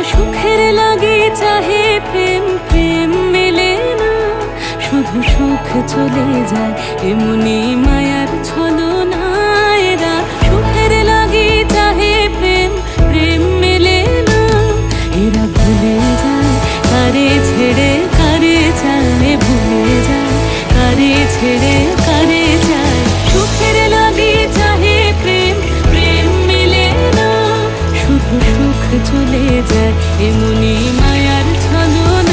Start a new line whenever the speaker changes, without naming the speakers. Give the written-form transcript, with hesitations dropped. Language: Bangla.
সুখের লাগি চাহে প্রেম, প্রেম মেলে না, শুধু সুখ চলে যায় এমনি মায়ার ছলনায়। এরা সুখের লাগি চাহে প্রেম, প্রেম মেলে না, এরা ভুলে যায় কারে ছেড়ে কারে চায়, ভুলে যায় কারে ছেড়ে কারে চায়। সুখের লাগি চাহে প্রেম, প্রেম মেলে না, শুধু সুখ চলে যায় এমনি মায়ার ছলনায়।